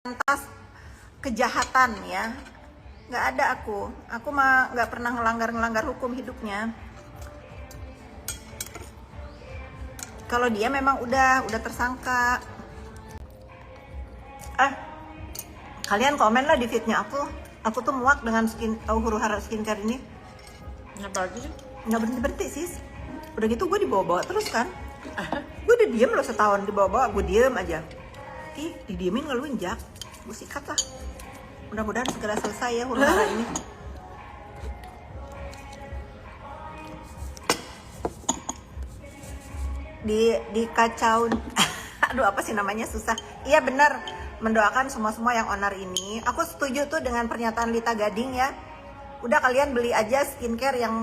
Lantas kejahatan ya, nggak ada aku mah nggak pernah ngelanggar hukum hidupnya. Kalau dia memang udah tersangka. Kalian komen lah di feednya aku tuh muak dengan huru-hara skincare ini. Kenapa lagi sih? Nggak berhenti sis. Udah gitu gue dibawa-bawa terus kan. Gue udah diem loh setahun, dibawa-bawa gue diem aja. Didiemin ngelunjak, gue sikat lah. Mudah-mudahan segera selesai ya huru-hara ini. Di kacau. Aduh, apa sih namanya, susah. Iya benar, mendoakan semua yang owner ini. Aku setuju tuh dengan pernyataan Lita Gading ya. Udah kalian beli aja skincare yang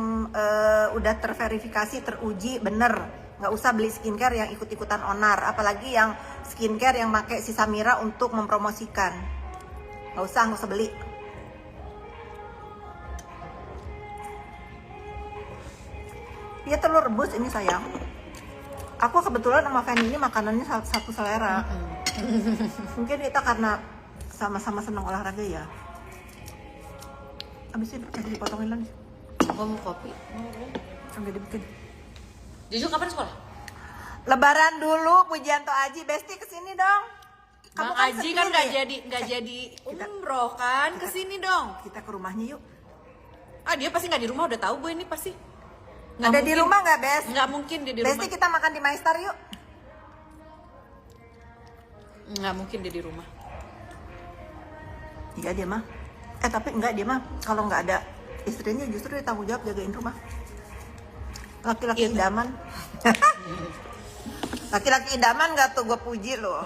udah terverifikasi, teruji, bener. Nggak usah beli skincare yang ikut-ikutan onar, apalagi yang skincare yang pakai sisa Mira untuk mempromosikan. Nggak usah beli. Iya, telur rebus ini sayang. Aku kebetulan sama Fanny ini makanannya satu selera. Mungkin kita karena sama-sama senang olahraga ya. Abis itu kasih dipotongin lagi. Aku mau kopi. Sampai dibikin. Juju kapan sekolah? Lebaran dulu, Pujianto Aji. Besti kesini dong. Bang Aji kan nggak jadi umroh kan, kesini dong. Kita ke rumahnya yuk. Dia pasti nggak di rumah, udah tahu gue ini pasti. Ada di rumah nggak, Bes? Nggak mungkin dia di rumah. Besti kita makan di Maestar yuk. Nggak mungkin dia di rumah. Iya dia mah. Tapi enggak, dia mah kalau nggak ada istrinya justru dia tanggung jawab jagain rumah. Laki-laki idaman. Laki-laki idaman nggak tuh, gue puji loh.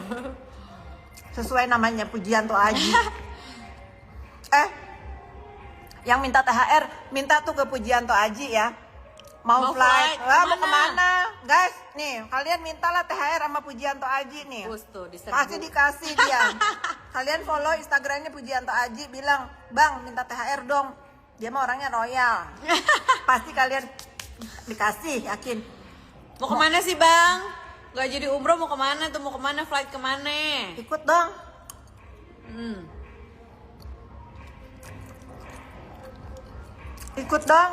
Sesuai namanya, Pujianto Aji. Yang minta THR, minta tuh ke Pujianto Aji ya. Mau flight. Mau kemana? Guys, nih kalian mintalah THR sama Pujianto Aji nih. Pasti dikasih dia. Kalian follow Instagramnya Pujianto Aji, bilang, "Bang, minta THR dong." Dia mah orangnya royal. Pasti kalian dikasih, yakin. Mau kemana sih, Bang? Gak jadi umroh, mau kemana tuh? Mau kemana? Flight kemana? Ikut dong. Ikut dong.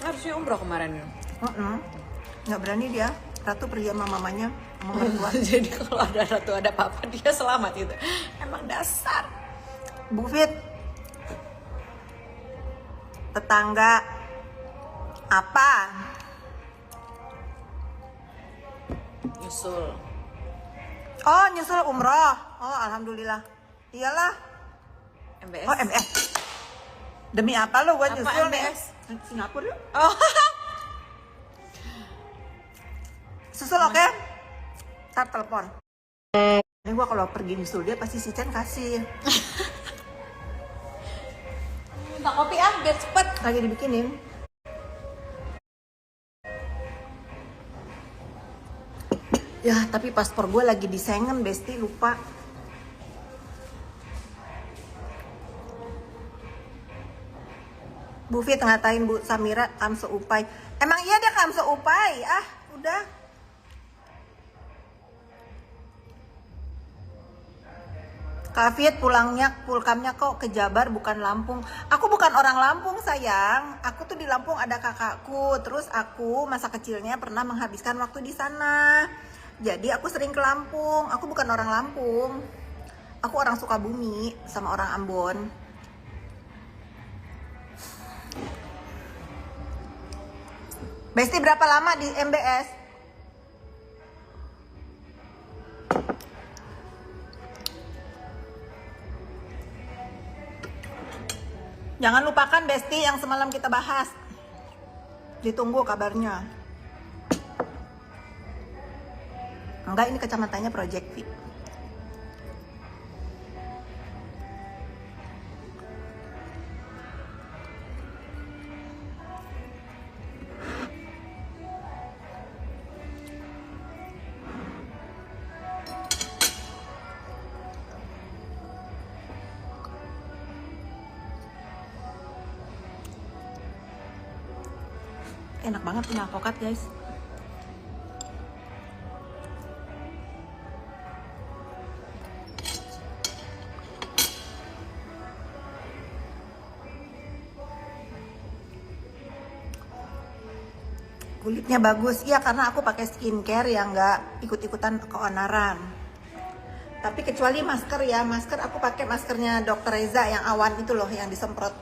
Harusnya umroh kemarin. Nggak berani dia. Ratu pergi sama mamanya, sama mertua. Jadi kalau ada Ratu ada papa dia selamat gitu. Emang dasar. Bu Fit, tetangga apa? Nyusul. Oh, nyusul umroh. Oh, alhamdulillah. Iyalah. MBS. Oh, MBS. Demi apa lo buat nyusul MBS? nih? Singapura yuk. Oh. Susul oke? Ntar telepon. Ini gua kalau pergi nyusul dia pasti si Chen kasih. Minta kopi biar cepet. Lagi dibikinin. Ya, tapi paspor gue lagi di Schengen, Besti, lupa. Bu Fit ngatain Bu Samira kamse upai. Emang iya dia kamse upai? Udah. Kak Fit pulkamnya kok ke Jabar bukan Lampung. Aku bukan orang Lampung sayang. Aku tuh di Lampung ada kakakku. Terus aku masa kecilnya pernah menghabiskan waktu di sana. Jadi aku sering ke Lampung. Aku bukan orang Lampung. Aku orang Sukabumi sama orang Ambon. Besti berapa lama di MBS? Jangan lupakan Besti yang semalam kita bahas. Ditunggu kabarnya. Enggak, ini kecamatannya Project Fit. Enak banget punya alpukat, guys. kulitnya bagus. Iya, karena aku pakai skincare yang nggak ikut-ikutan keonaran. Tapi kecuali masker ya, masker aku pakai maskernya Dr. Reza yang awan itu loh, yang disemprot.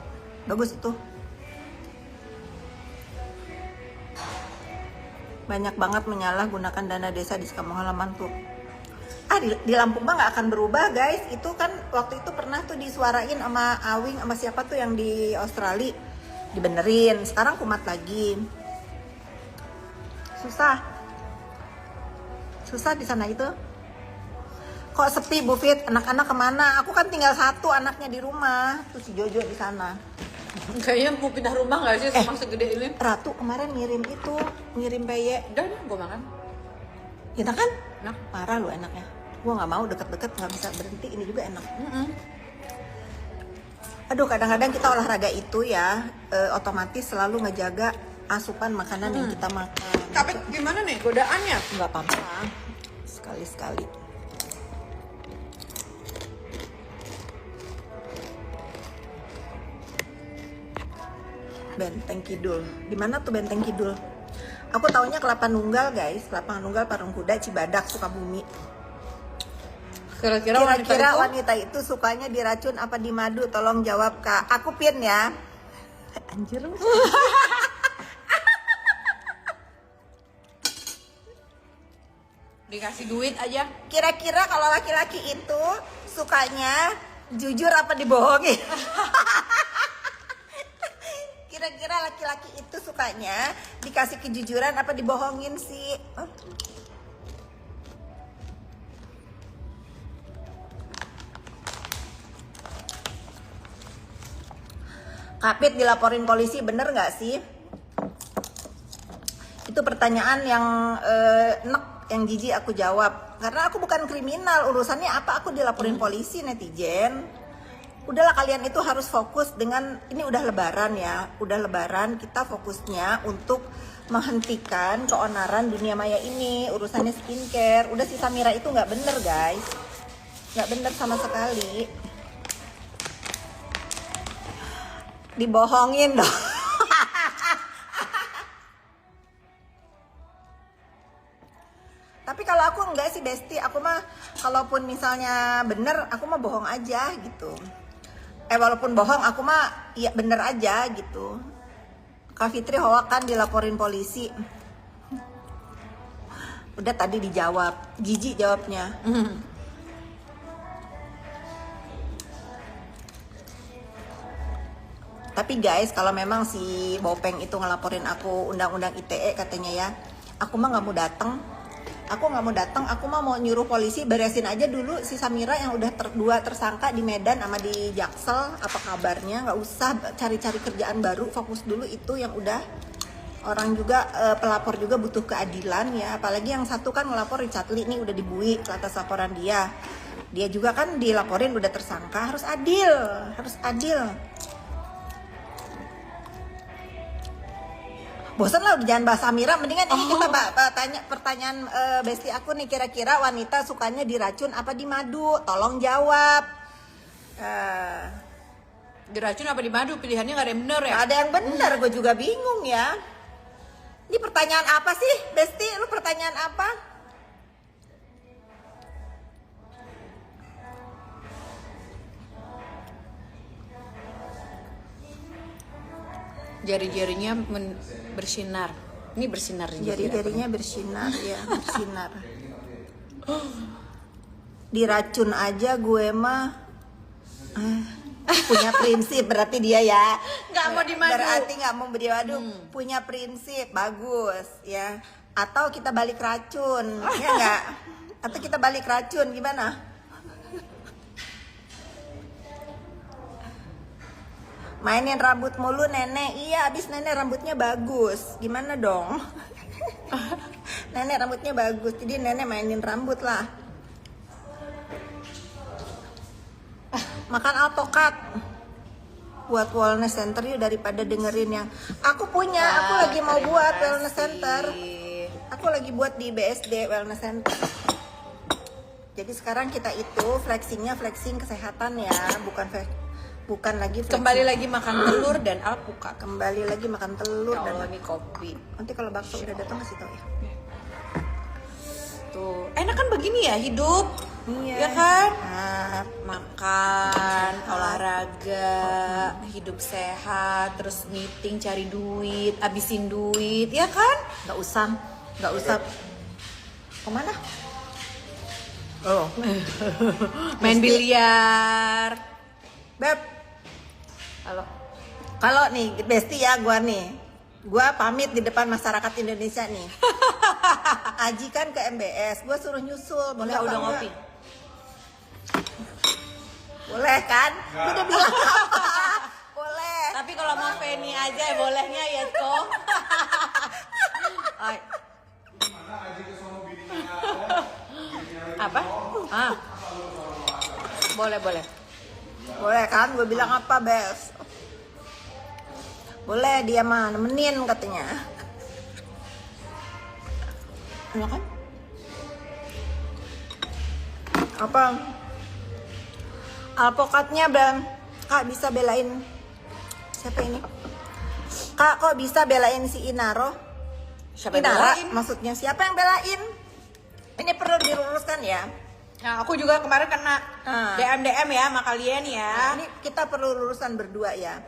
Bagus itu. Banyak banget menyalahgunakan dana desa di sekampung halaman tuh. Di Lampung mah nggak akan berubah guys. Itu kan waktu itu pernah tuh disuarain sama Awing sama siapa tuh yang di Australia, dibenerin. Sekarang kumat lagi. Susah di sana itu. Kok sepi Bu Fit? Anak-anak kemana? Aku kan tinggal satu anaknya di rumah. Tuh si Jojo di sana. Kayaknya mau pindah rumah nggak sih sama segede ini? Ratu kemarin ngirim peye. Udah gue makan. Enak kan? Enak. Parah lu enaknya. Gue nggak mau deket-deket, nggak bisa berhenti. Ini juga enak. Aduh, kadang-kadang kita olahraga itu ya otomatis selalu ngejaga asupan makanan yang kita makan. Tapi gimana nih godaannya? Nggak apa-apa, sekali-sekali. Benteng Kidul. Di mana tuh Benteng Kidul? Aku taunya Kelapa Nunggal guys, Kelapa Nunggal Parung Kuda Cibadak Sukabumi. Kira-kira Wanita itu sukanya diracun apa di madu? Tolong jawab Kak. Aku pin ya. Anjir. dikasih duit aja. Kira-kira kalau laki-laki itu sukanya jujur apa dibohongin? Kira-kira laki-laki itu sukanya dikasih kejujuran apa dibohongin sih? Kapit dilaporin polisi, bener nggak sih? Itu pertanyaan yang yang jijik aku jawab. Karena aku bukan kriminal, urusannya apa aku dilaporin polisi netizen. Udahlah kalian itu harus fokus dengan, ini udah lebaran ya. Udah lebaran, kita fokusnya untuk menghentikan keonaran dunia maya ini. Urusannya skincare, udah si Samira itu nggak bener guys. Nggak bener sama sekali. Dibohongin dong. Tapi kalau aku enggak sih Besti, aku mah kalaupun misalnya bener, aku mah bohong aja gitu. Walaupun bohong, aku mah ya bener aja gitu. Kak Fitri Hoa kan dilaporin polisi. Udah tadi dijawab, jijik jawabnya. Tapi guys, kalau memang si Bopeng itu ngelaporin aku undang-undang ITE katanya ya, aku mah nggak mau datang. Aku nggak mau datang, aku mah mau nyuruh polisi beresin aja dulu si Samira yang udah dua tersangka di Medan sama di Jaksel. Apa kabarnya? Nggak usah cari-cari kerjaan baru, fokus dulu itu yang udah. Orang juga pelapor juga butuh keadilan ya. Apalagi yang satu kan ngelapor Richard Lee nih udah dibui atas laporan dia. Dia juga kan dilaporin udah tersangka, harus adil, harus adil. Bosan lah, jangan bahas Samira, mendingan ini kita tanya pertanyaan Besti aku nih, kira-kira wanita sukanya diracun apa di madu? Tolong jawab. Diracun apa di madu? Pilihannya nggak ada yang bener ya? Ada yang bener, gue juga bingung ya. Ini pertanyaan apa sih, Besti? Lu pertanyaan apa? Jari-jarinya bersinar. Ini bersinar. Jari-jarinya bersinar ya, bersinar. Diracun aja gue mah punya prinsip, berarti dia ya Nggak mau di madu. Berarti nggak mau di madu. Punya prinsip, bagus ya. Atau kita balik racun, ya nggak? Atau kita balik racun, gimana? Mainin rambut mulu nenek. Iya, abis nenek rambutnya bagus. Gimana dong? Nenek rambutnya bagus, jadi nenek mainin rambut lah. Makan alpukat buat wellness center yuk, daripada dengerin yang aku punya. Aku lagi mau buat wellness center. Aku lagi buat di BSD wellness center. Jadi sekarang kita itu flexing kesehatan ya, bukan bukan lagi fleksibel. Kembali lagi makan telur dan alpukat. Kembali lagi makan telur Ya dan Allah, ini kopi. nanti kalau bakso udah datang kasih tau ya. Tuh, enak kan begini ya hidup? Iya. Ya kan? Nah, Makan, olahraga, hidup sehat, terus meeting cari duit, habisin duit, ya kan? nggak usah. Kemana? Oh, Main biliar. Beb. Halo. Kalau nih, Besti ya, gua pamit di depan masyarakat Indonesia nih. Aji kan ke MBS, gua suruh nyusul. Boleh Udah apa enggak? ngopi. Boleh kan? Gua udah bilang apa? Boleh. Tapi kalau mau Feni aja bolehnya ya kok. Ay. Apa? Ah. Boleh. Boleh kan? Gue bilang apa, Bes? Boleh, dia mah nemenin katanya. Enak kan? Apa? Alpukatnya, Bang. Kak bisa belain siapa ini? Kak, kok bisa belain si Inaro? Siapa yang Inara, belain? maksudnya siapa yang belain? Ini perlu diluruskan ya. Nah, aku juga kemarin kena Ah. DM ya sama kalian ya. Ini kita perlu lurusan berdua ya.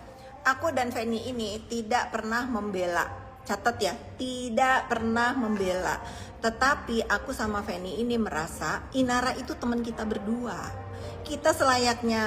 Aku dan Feni ini tidak pernah membela. Catat ya, tidak pernah membela. Tetapi aku sama Feni ini merasa Inara itu teman kita berdua. Kita selayaknya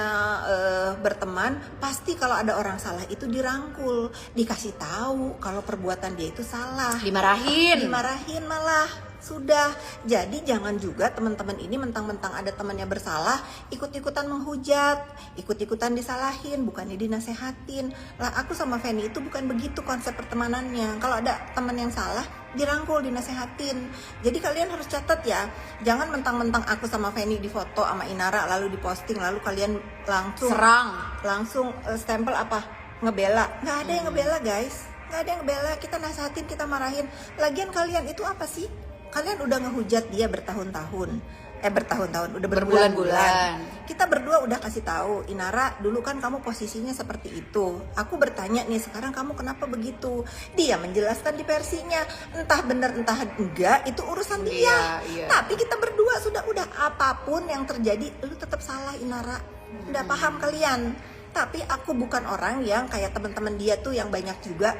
berteman, pasti kalau ada orang salah itu dirangkul, dikasih tahu kalau perbuatan dia itu salah. Dimarahin malah. Sudah, jadi jangan juga teman-teman ini mentang-mentang ada temannya bersalah ikut-ikutan menghujat, ikut-ikutan disalahin, bukannya dinasehatin. Lah aku sama Feni itu bukan begitu konsep pertemanannya. Kalau ada teman yang salah, dirangkul, dinasehatin. Jadi kalian harus catat ya, jangan mentang-mentang aku sama Feni difoto sama Inara lalu diposting lalu kalian langsung stempel apa? Ngebela. Nggak ada yang ngebela guys. Nggak ada yang ngebela, kita nasehatin, kita marahin. Lagian kalian itu apa sih? Kalian udah ngehujat dia bertahun-tahun, udah berbulan-bulan. Kita berdua udah kasih tahu, Inara, dulu kan kamu posisinya seperti itu. Aku bertanya nih, sekarang kamu kenapa begitu? Dia menjelaskan di versinya, entah benar entah enggak, itu urusan dia. Iya. Tapi kita berdua udah apapun yang terjadi, lu tetap salah Inara. Udah paham kalian? Tapi aku bukan orang yang kayak teman-teman dia tuh yang banyak juga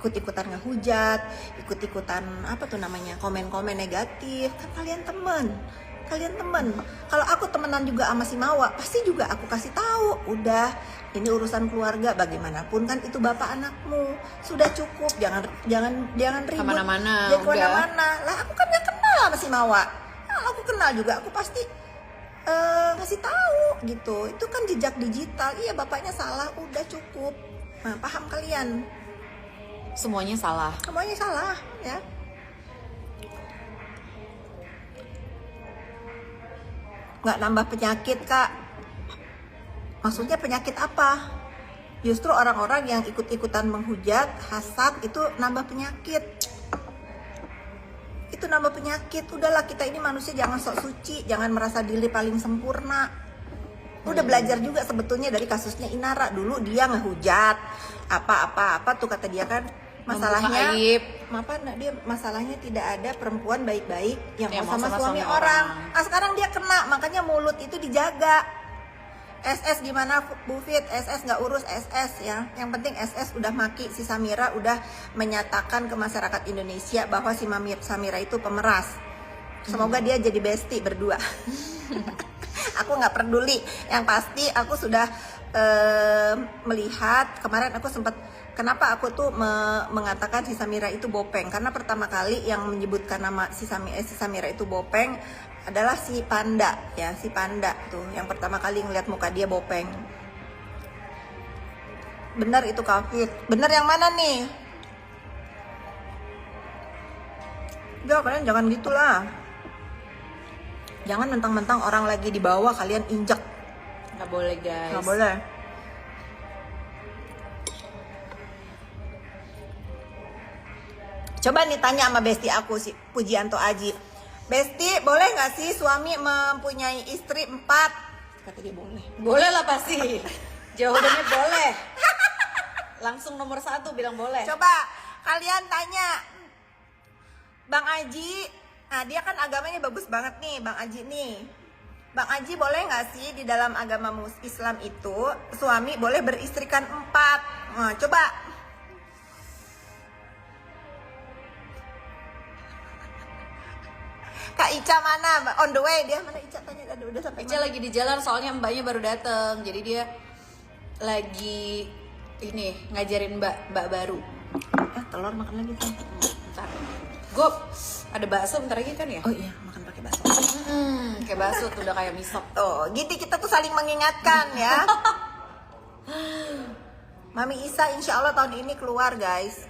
ikut-ikutan ngehujat, ikut-ikutan apa tuh namanya, komen-komen negatif. Kan kalian temen. Kalau aku temenan juga sama si Mawa, pasti juga aku kasih tahu. Udah, ini urusan keluarga, bagaimanapun kan itu bapak anakmu. Sudah cukup, jangan ribut. Kemana-mana, Jangan udah. kemana-mana. Lah aku kan gak kenal sama si Mawa. Kalau aku kenal juga, aku pasti ngasih tahu gitu. Itu kan jejak digital. Iya, bapaknya salah, udah cukup. Nah, paham kalian? Semuanya salah. Semuanya salah ya. Nggak nambah penyakit kak. Maksudnya penyakit apa? Justru orang-orang yang ikut-ikutan menghujat, hasad itu nambah penyakit. Itu nambah penyakit. Udahlah, kita ini manusia jangan sok suci, jangan merasa diri paling sempurna. Udah belajar juga sebetulnya dari kasusnya Inara. Dulu dia ngehujat apa tuh kata dia kan, masalahnya masalahnya tidak ada perempuan baik-baik yang mau sama suami orang. Ah, sekarang dia kena, makanya mulut itu dijaga. SS gimana Bu Fit? SS nggak urus SS ya. Yang penting SS udah maki si Samira, udah menyatakan ke masyarakat Indonesia bahwa si Samira itu pemeras. Semoga dia jadi bestie berdua. Aku nggak peduli. Yang pasti aku sudah melihat kemarin aku sempat. Kenapa aku tuh mengatakan si Samira itu bopeng? Karena pertama kali yang menyebutkan nama si Samira itu bopeng adalah si Panda ya, si Panda tuh yang pertama kali ngeliat muka dia bopeng. Bener itu Kafit. Bener yang mana nih? Udah, kalian jangan gitulah. Jangan mentang-mentang orang lagi di bawah kalian injek. Nggak boleh guys. Nggak boleh. Coba nih tanya sama Besti aku si Pujianto Aji. Besti, boleh nggak sih suami mempunyai istri 4? Kata dia boleh. Boleh lah pasti. Jawabannya boleh. Langsung nomor 1 bilang boleh. Coba kalian tanya Bang Aji. Nah dia kan agamanya bagus banget nih Bang Aji nih. Bang Aji boleh nggak sih di dalam agama Islam itu suami boleh beristrikan 4? Nah coba. Kak Ica mana? On the way dia mana Ica tanya udah sampai Ica lagi di jalan soalnya mbaknya baru dateng. Jadi dia lagi ini ngajarin mbak baru. telur makan lagi kan? Bentar. Gue ada bakso bentar lagi kan ya? Oh iya makan pakai bakso. Kayak bakso tuh udah kayak misop. Tuh, gitu kita tuh saling mengingatkan ya. Mami Isa insya Allah tahun ini keluar guys.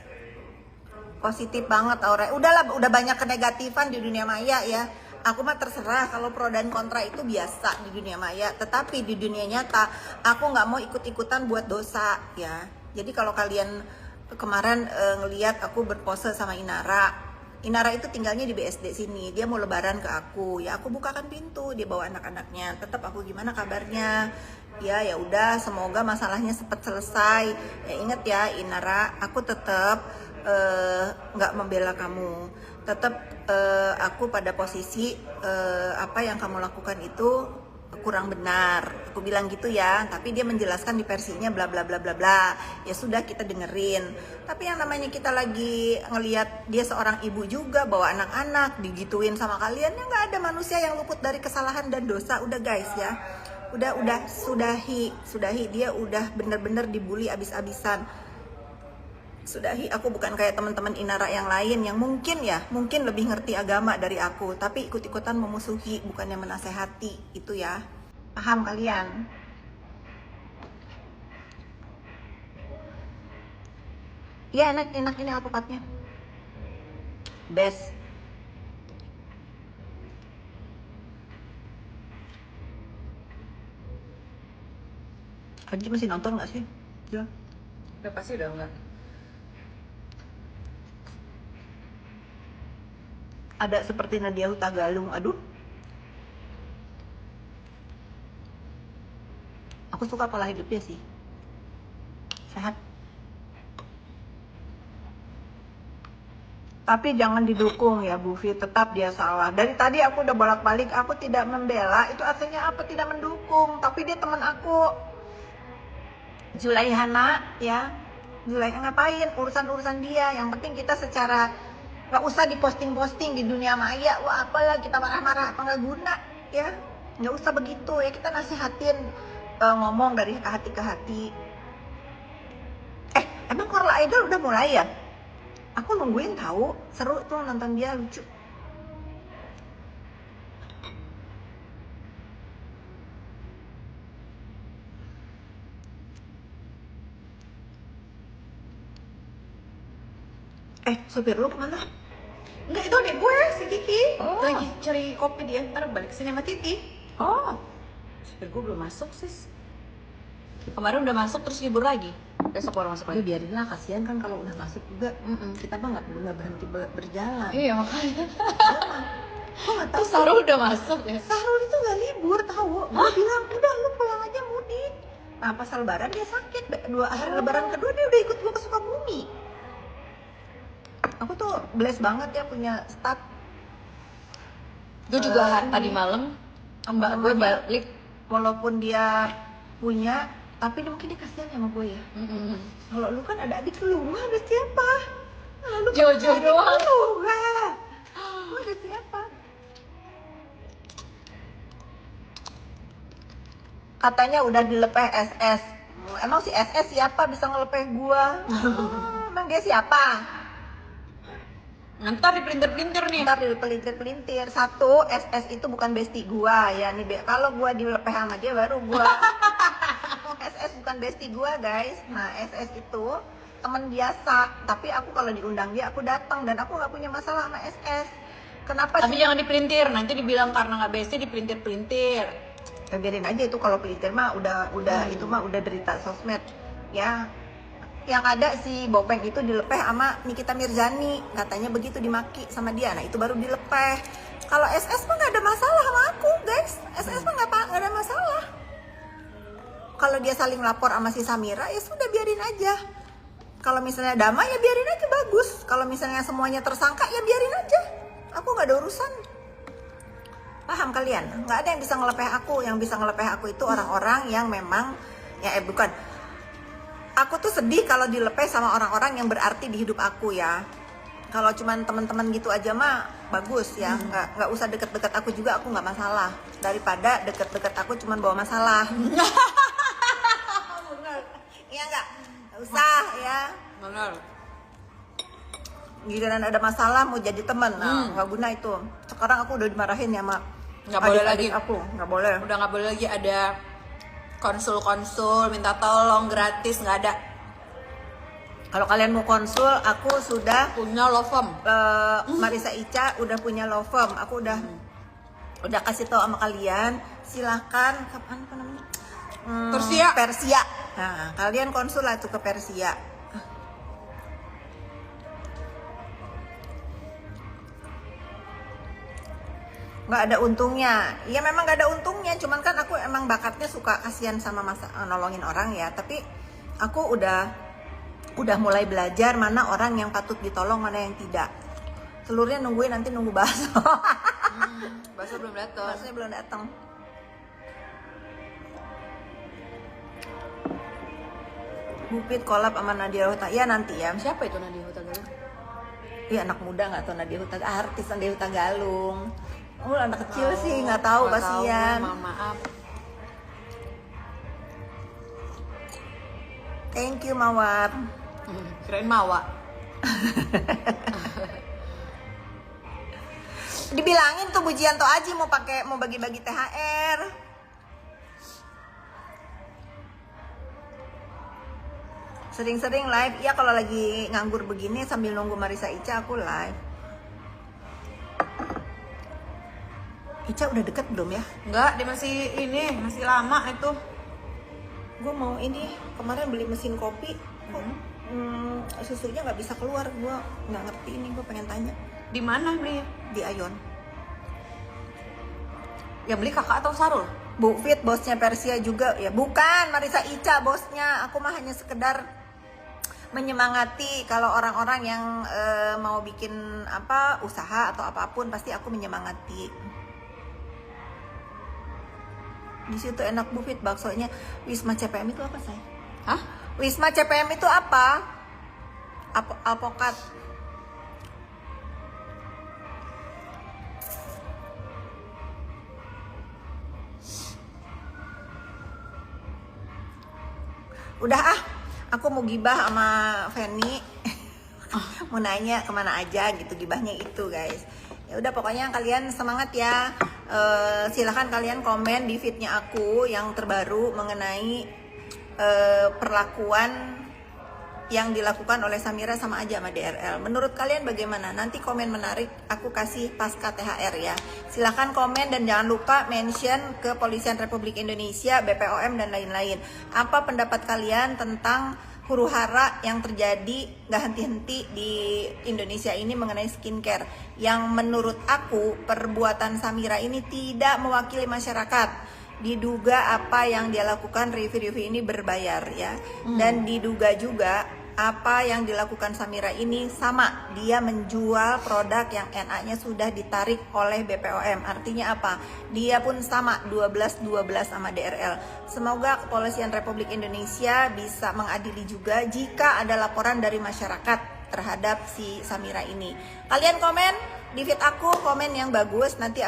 Positif banget aura. Udahlah, udah banyak kenegatifan di dunia maya ya. Aku mah terserah kalau pro dan kontra itu biasa di dunia maya. Tetapi di dunia nyata, aku nggak mau ikut-ikutan buat dosa ya. Jadi kalau kalian kemarin ngelihat aku berpose sama Inara itu tinggalnya di BSD sini. Dia mau lebaran ke aku. Ya aku bukakan pintu, dia bawa anak-anaknya. Tetap aku gimana kabarnya? Ya udah, semoga masalahnya cepat selesai. Ya ingat ya Inara, aku tetap nggak membela kamu. Tetap aku pada posisi apa yang kamu lakukan itu kurang benar. Aku bilang gitu ya, tapi dia menjelaskan di versinya bla bla bla bla bla. Ya sudah kita dengerin. Tapi yang namanya kita lagi ngelihat dia seorang ibu juga bawa anak-anak digituin sama kalian, ya nggak ada manusia yang luput dari kesalahan dan dosa. Udah guys ya. Udah sudahi dia udah bener-bener dibully abis-abisan. Sudahi, aku bukan kayak teman-teman Inara yang lain yang mungkin lebih ngerti agama dari aku, tapi ikut-ikutan memusuhi bukannya menasehati. Itu ya, paham kalian? Ya enak ini alpukatnya best. Haji masih nonton nggak sih? Ya. Udah pasti udah enggak. Ada seperti Nadia Hutagalung, aduh. Aku suka pola hidupnya sih. Sehat. Tapi jangan didukung ya Bu Fi, tetap dia salah. Dari tadi aku udah bolak-balik, aku tidak membela, itu artinya apa? Tidak mendukung, tapi dia teman aku. Zulaihana ya. Zulaiha ngapain? Urusan-urusan dia. Yang penting kita secara nggak usah diposting-posting di dunia maya. Wah apalah kita marah-marah apa nggak guna ya. Nggak usah begitu ya, kita nasihatin ngomong dari hati ke hati. Emang Korla Idol udah mulai ya? Aku nungguin tahu, seru tuh nonton dia, lucu. Sopir lu kemana? Enggak, itu adek gue, si Kiki. Lagi cari kopi dia, ntar balik sini sama Titi. Oh, Supir gue belum masuk sis. Kemarin udah masuk terus libur lagi. Besok baru masuk udah lagi. biarin lah, kasihan kan kalau udah masuk juga. Kita mah nggak berhenti berjalan. Iya makanya. Kok nggak tahu? Terus Sarul udah masuk ya? Sahrul itu nggak libur tahu. Gue bilang udah lu pulang aja mudik. Nah pas lebaran dia sakit. 2 hari lebaran kedua dia udah ikut gue ke Sukabumi. Aku tuh blessed banget ya punya staff. Gue juga tadi malam mbak gue balik. Walaupun dia punya, tapi mungkin dia kasihan sama gue ya. Kalau lu kan ada adik lu ada siapa? Nah, lu kan Jojo ada adik doang. lu, lu ada siapa? Katanya udah dilepeh SS. Emang si SS siapa bisa ngelepeh gua? Emang dia siapa? Ntar di pelintir nih. Ntar dipelintir-pelintir. Satu, SS itu bukan bestie gua ya nih. Kalau gua dilepeh sama dia baru gua. SS bukan bestie gua guys. Nah SS itu teman biasa. Tapi aku kalau diundang dia aku datang dan aku nggak punya masalah sama SS. Kenapa? Tapi jangan dipelintir, nanti dibilang karena nggak bestie dipelintir-pelintir. Ya, biarin aja itu, kalau pelintir mah udah itu mah udah derita sosmed ya. Yang ada si Bopeng itu dilepeh sama Nikita Mirzani, katanya begitu, dimaki sama dia. Nah itu baru dilepeh. Kalau SS mah nggak ada masalah sama aku guys. SS mah nggak ada masalah. Kalau kalau dia saling lapor sama si Samira ya sudah biarin aja. Kalau misalnya damai ya biarin aja, bagus. Kalau misalnya semuanya tersangka ya biarin aja. Aku nggak ada urusan. Paham kalian? Nggak ada yang bisa ngelepeh aku. Yang bisa ngelepeh aku itu orang-orang yang memang bukan. Aku tuh sedih kalau dilepeh sama orang-orang yang berarti di hidup aku ya. Kalau cuman teman-teman gitu aja mah bagus ya. Nggak usah deket-deket aku juga, aku nggak masalah. Daripada deket-deket aku cuman bawa masalah. Iya nggak? Nggak usah ya. Benar. Giliran ada masalah mau jadi teman, nah nggak guna itu. Sekarang aku udah dimarahin ya mak. Nggak boleh lagi. Aku nggak boleh. Udah nggak boleh lagi ada konsul-konsul minta tolong gratis, nggak ada. Kalau kalian mau konsul, aku sudah Punya law firm. Marisa Ica udah punya law firm. Aku udah kasih tahu sama kalian. Silahkan kapan apa namanya? Persia. Nah, kalian konsul lah tuh ke Persia. Nggak ada untungnya. Iya memang nggak ada untungnya. Cuman kan aku emang bakatnya suka kasihan sama nolongin orang ya. Tapi aku udah mulai belajar mana orang yang patut ditolong, mana yang tidak. Telurnya nungguin, nanti nunggu bakso. Bakso belum datang. Baksonya belum datang. Bupit kolab sama Nadia Hutagalung. Ya nanti ya. Siapa itu Nadia Hutagalung? Iya anak muda nggak tahu Nadia Hutagalung. Artis Nadia Hutagalung. Oh anak kecil sih nggak tahu, kasihan. Maaf. Thank you Mawar. Kirain Mawa. Dibilangin tuh Bujianto Aji mau bagi-bagi THR. Sering-sering live. Iya kalau lagi nganggur begini sambil nunggu Marisa Ica aku live. Ica udah deket belum ya? Enggak, dia masih lama itu. Gue mau ini, kemarin beli mesin kopi, susunya nggak bisa keluar. Gue nggak ngerti ini, gue pengen tanya. Di mana belinya? Di Ayon. Yang beli kakak atau Sarul? Bu Fit bosnya Persia juga ya. Bukan, Marisa Ica bosnya. Aku mah hanya sekedar menyemangati kalau orang-orang yang mau bikin usaha atau apapun, pasti aku menyemangati. Di situ enak Bu Fit baksonya. Wisma CPM itu apa say? Hah? Wisma CPM itu apa? Alpokat. Udah aku mau gibah sama Feni. Mau nanya kemana aja gitu, gibahnya itu guys. Ya udah pokoknya kalian semangat ya. Silahkan kalian komen di feednya aku yang terbaru mengenai perlakuan yang dilakukan oleh Samira sama Aja sama DRL. Menurut kalian bagaimana? Nanti komen menarik aku kasih pasca THR ya. Silahkan komen dan jangan lupa mention ke Kepolisian Republik Indonesia, BPOM dan lain-lain. Apa pendapat kalian tentang huru-hara yang terjadi gak henti-henti di Indonesia ini mengenai skincare, yang menurut aku perbuatan Samira ini tidak mewakili masyarakat. Diduga apa yang dia lakukan review-review ini berbayar ya, dan diduga juga apa yang dilakukan Samira ini sama, dia menjual produk yang NA-nya sudah ditarik oleh BPOM. Artinya apa? Dia pun sama 12-12 sama DRL. Semoga Kepolisian Republik Indonesia bisa mengadili juga jika ada laporan dari masyarakat terhadap si Samira ini. Kalian komen di feed aku, komen yang bagus, nanti